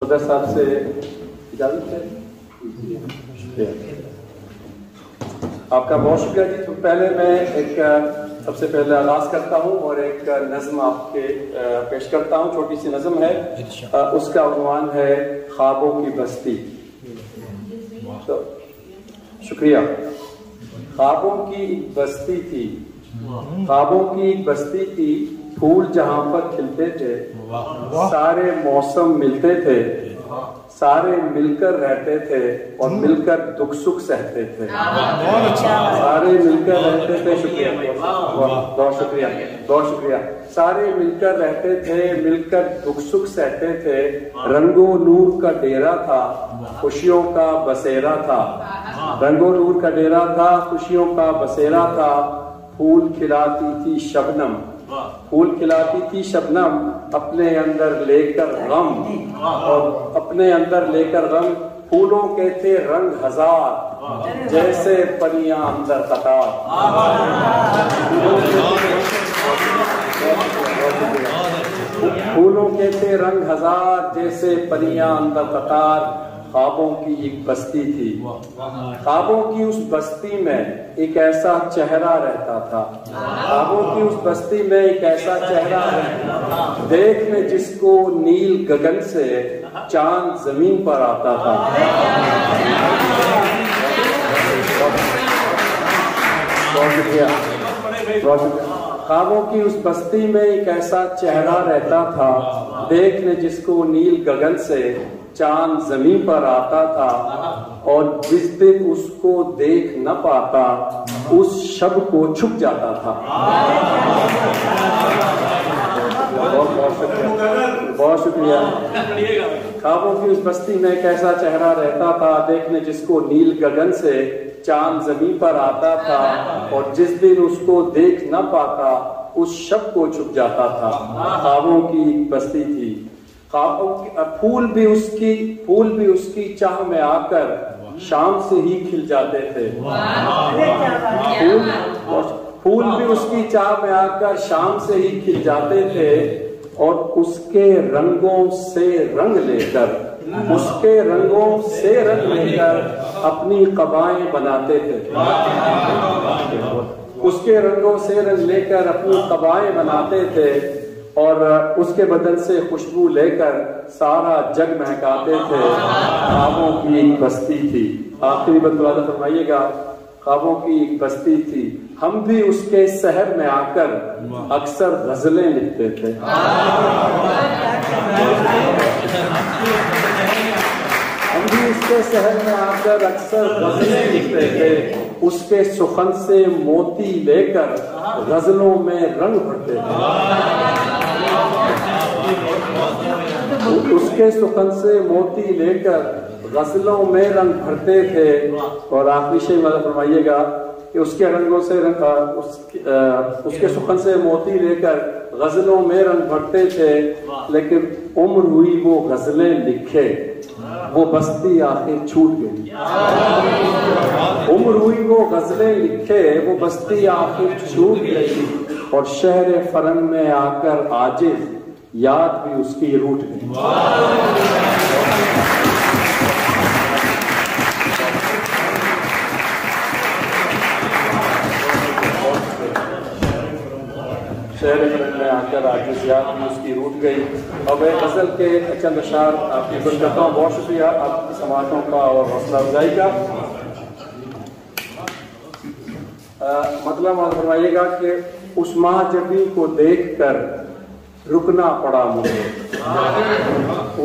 صاحب سے اجازت ہے؟ آپ کا بہت شکریہ جی. تو پہلے میں ایک سب سے پہلے آغاز کرتا ہوں اور ایک نظم آپ کے پیش کرتا ہوں. چھوٹی سی نظم ہے, اس کا عنوان ہے خوابوں کی بستی. تو شکریہ. خوابوں کی ایک بستی تھی, خوابوں کی ایک بستی تھی, پھول جہاں پر کھلتے تھے, سارے موسم ملتے تھے, سارے مل کر رہتے تھے اور مل کر دکھ سکھ سہتے تھے. سارے مل کر رہتے تھے. شکریہ, بہت شکریہ, بہت شکریہ. سارے مل کر رہتے تھے, مل کر دکھ سکھ سہتے تھے. رنگ و نور کا ڈیرا تھا, خوشیوں کا بسیرا تھا. رنگ و نور کا ڈیرا تھا, خوشیوں کا بسیرا تھا. پھول کھلاتی تھی شبنم, پھول کھلاتی تھی شبنم, اپنے اندر لے کر غم, اور اپنے اندر لے کر غم. پھولوں کے تھے رنگ ہزار, جیسے پریاں اندر قطار. پھولوں کے تھے رنگ ہزار, جیسے پریاں اندر قطار. خوابوں کی ایک بستی تھی, خوابوں کی اس بستی میں ایک ایسا چہرہ رہتا تھا. خوابوں کی اس بستی میں ایک ایسا چہرہ رہتا تھا, دیکھنے جس کو نیل گگن سے چاند زمین پر آتا تھا. خوابوں کی اس بستی میں ایک ایسا چہرہ رہتا تھا, دیکھنے جس کو نیل گگن سے چاند زمین پر آتا تھا, اور جس دن اس کو دیکھ نہ پاتا اس شب کو چھپ جاتا تھا. بہت شکریہ. خوابوں کی اس بستی میں ایک ایسا چہرہ رہتا تھا, دیکھنے جس کو نیل گگن سے چاند زمین پر آتا تھا, اور جس دن اس کو دیکھ نہ پاتا اس شب کو چھپ جاتا تھا. خوابوں کی ایک بستی تھی. پھول بھی اس کی چاہ میں آ کر شام سے ہی کھل جاتے تھے. پھول بھی اس کی چاہ میں آ کر شام سے ہی کھل جاتے تھے, اور اس کے رنگوں سے رنگ لے کر, اس کے رنگوں سے رنگ لے کر اپنی قبائیں بناتے تھے. اس کے رنگوں سے رنگ لے کر اپنی قبائیں بناتے تھے, اور اس کے بدن سے خوشبو لے کر سارا جگ مہکاتے تھے. خوابوں کی ایک بستی تھی. آخری بات دعا فرمائیے گا. خوابوں کی ایک بستی تھی, ہم بھی اس کے شہر میں آ کر اکثر غزلیں لکھتے تھے. ہم بھی اس کے شہر میں آ کر اکثر غزلیں لکھتے تھے. اس کے سخن سے موتی لے کر غزلوں میں رنگ بھرتے تھے. اس کے سخن سے موتی لے کر غزلوں میں رنگ بھرتے تھے. اور آخری شے مدد فرمائیے گا کہ اس کے رنگوں سے اس کے سخن سے موتی لے کر غزلوں میں رنگ بھرتے تھے, لیکن عمر ہوئی وہ غزلیں لکھے, وہ بستی آخر چھوٹ گئی. عمر ہوئی وہ غزلیں لکھے, وہ بستی آخر چھوٹ گئی, اور شہر فرنگ میں آ کر عاجز یاد بھی اس کی روٹ گئی. شہر فرنگ میں آ کر عاجز یاد بھی اس کی روٹ گئی. اب ایک غزل کے چند اشعار آپ کی خدمت کرتا ہوں. بہت شکریہ آپ کی سماعتوں کا اور حوصلہ افزائی کا. مطلب فرمائیے گا کہ اس ماہ جبی کو دیکھ کر رکنا پڑا مجھے,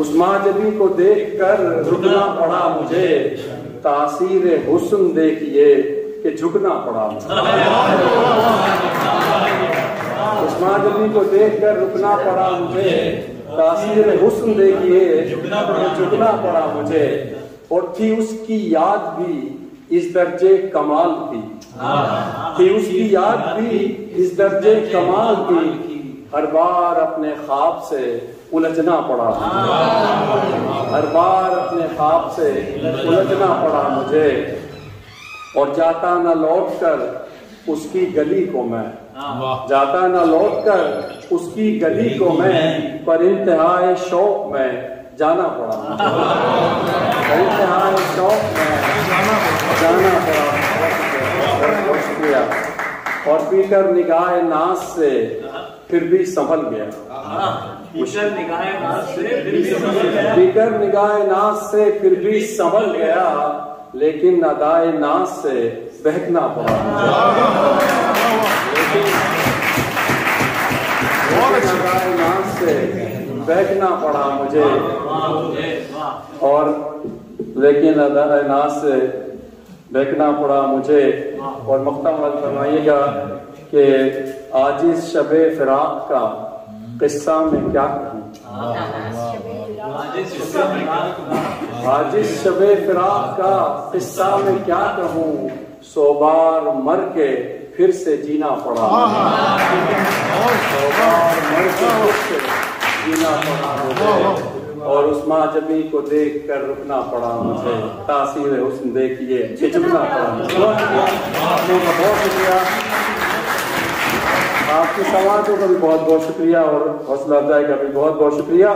اس ماہ جبی کو دیکھ کر رکنا پڑا مجھے, تاثیر حسن دیکھیے کہ جھکنا پڑا مجھے. اس ماہ جبی کو دیکھ کر رکنا پڑا مجھے, تاثیر حسن دیکھیے جھکنا پڑا مجھے. اور تھی اس کی یاد بھی اس درجے کمال کی, تھی اس کی یاد بھی اس درجے کمال کی, ہر بار اپنے خواب سے الجھنا پڑا مجھے, ہر بار اپنے خواب سے الجھنا پڑا مجھے. اور جاتا نہ لوٹ کر اس کی گلی کو میں, جاتا نہ لوٹ کر اس کی گلی کو میں, پر انتہائے شوق میں جانا پڑا، انتہائی شوق میں جانا پڑا۔ بہت شکریہ۔ اور پیٹر نگاہ ناز سے پھر بھی سنبھل گیا، پیٹر نگاہ ناز سے پھر بھی سنبھل گیا، لیکن ادائے ناز سے بہکنا پڑا، ادائے ناز سے بہکنا پڑا مجھے، اور لیکن ادائے ناز سے بہکنا پڑا مجھے۔ اور مقطع مل فرمائیے گا کہ عاجز شب فراق کا قصہ میں کیا کہوں، عاجز شب فراق کا قصہ میں کیا کہوں، 100 بار مر کے پھر سے جینا پڑا، 100 بار مر کے پھر سے جینا پڑا مجھے، اور عثمان جبی کو دیکھ کر رکنا پڑا مجھے، تاثیر حسن دیکھیے جھجکنا پڑا مجھے۔ آپ لوگوں کا بہت شکریہ، آپ کی سماعتوں کا بھی بہت بہت شکریہ، اور حوصلہ افزائی کا بھی بہت بہت شکریہ۔